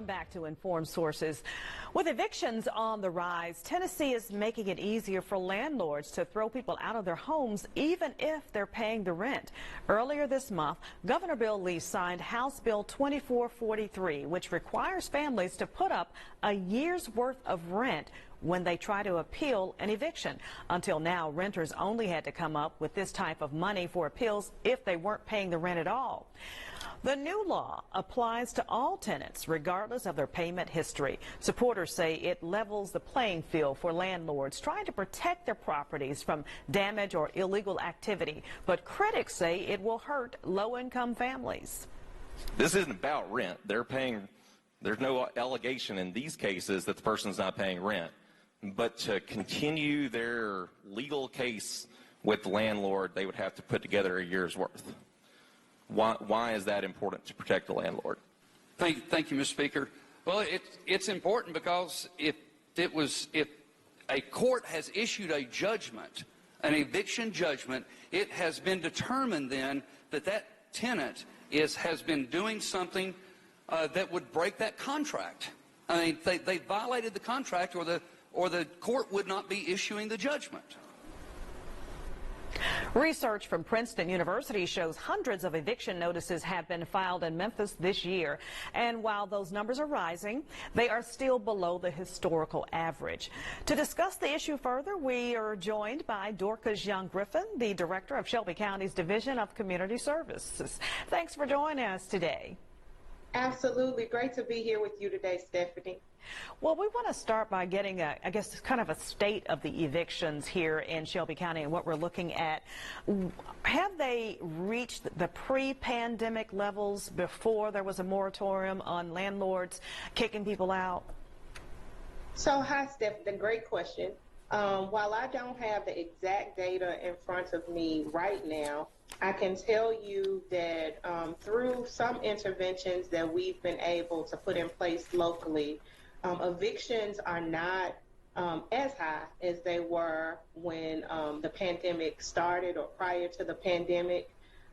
Welcome back to Informed Sources. With evictions on the rise, Tennessee is making it easier for landlords to throw people out of their homes even if they're paying the rent. Earlier this month, Governor Bill Lee signed House Bill 2443, which requires families to put up a year's worth of rent when they try to appeal an eviction. Until now, renters only had to come up with this type of money for appeals if they weren't paying the rent at all. The new law applies to all tenants, regardless of their payment history. Supporters say it levels the playing field for landlords trying to protect their properties from damage or illegal activity. But critics say it will hurt low-income families. This isn't about rent. They're paying. There's no allegation in these cases that the person's not paying rent. But to continue their legal case with the landlord, they would have to put together a year's worth. Why is that important to protect the landlord? Thank you, Mr. Speaker. Well, it's important because if a court has issued a judgment, an eviction judgment, it has been determined then that that tenant has been doing something that would break that contract. I mean, they violated the contract, or the court would not be issuing the judgment. Research from Princeton University shows hundreds of eviction notices have been filed in Memphis this year. And while those numbers are rising, they are still below the historical average. To discuss the issue further, we are joined by Dorcas Young-Griffin, the director of Shelby County's Division of Community Services. Thanks for joining us today. Absolutely. Great to be here with you today, Stephanie. Well, we want to start by getting, I guess, kind of a state of the evictions here in Shelby County and what we're looking at. Have they reached the pre-pandemic levels before there was a moratorium on landlords kicking people out? So, hi, Stephanie. Great question. While I don't have the exact data in front of me right now, I can tell you that through some interventions that we've been able to put in place locally, evictions are not as high as they were when the pandemic started or prior to the pandemic,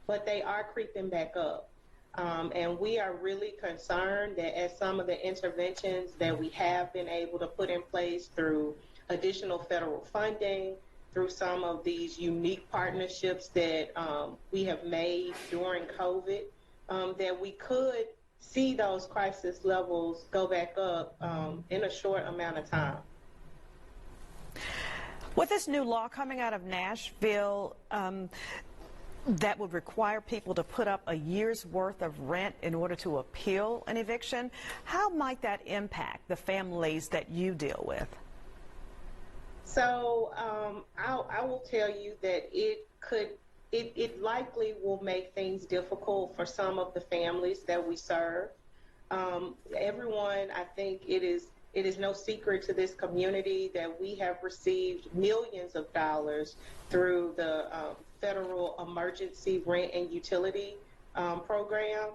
but they are creeping back up. And we are really concerned that as some of the interventions that we have been able to put in place through additional federal funding, through some of these unique partnerships that we have made during COVID, that we could see those crisis levels go back up in a short amount of time. With this new law coming out of Nashville, that would require people to put up a year's worth of rent in order to appeal an eviction, how might that impact the families that you deal with? So I will tell you that it likely will make things difficult for some of the families that we serve. Everyone, I think it is no secret to this community that we have received millions of dollars through the Federal Emergency Rent and Utility Program,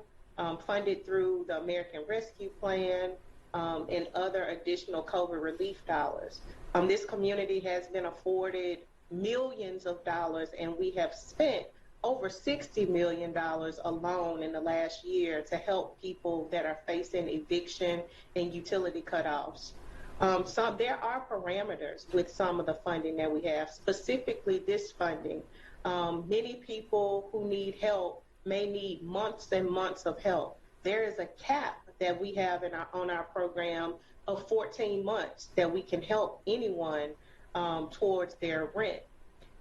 funded through the American Rescue Plan and other additional COVID relief dollars. This community has been afforded millions of dollars, and we have spent over $60 million alone in the last year to help people that are facing eviction and utility cutoffs. There are parameters with some of the funding that we have, specifically this funding. Many people who need help may need months and months of help. There is a cap that we have on our program of 14 months that we can help anyone towards their rent.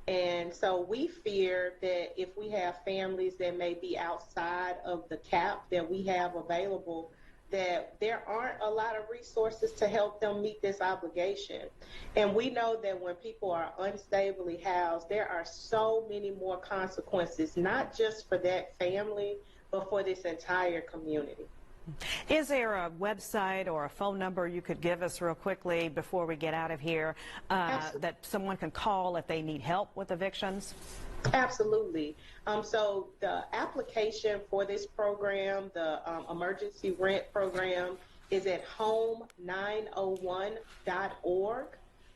And so we fear that if we have families that may be outside of the cap that we have available, that there aren't a lot of resources to help them meet this obligation. And we know that when people are unstably housed, there are so many more consequences, not just for that family, but for this entire community. Is there a website or a phone number you could give us real quickly before we get out of here that someone can call if they need help with evictions? Absolutely. So the application for this program, the emergency rent program, is at home901.org.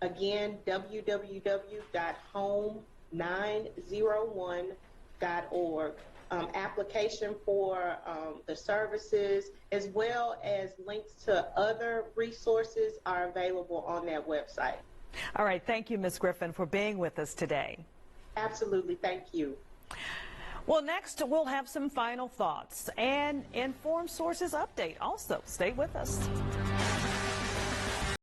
Again, www.home901.org. application for the services, as well as links to other resources are available on that website. All right. Thank you, Ms. Griffin, for being with us today. Absolutely. Thank you. Well, next we'll have some final thoughts and Informed Sources update. Also, stay with us.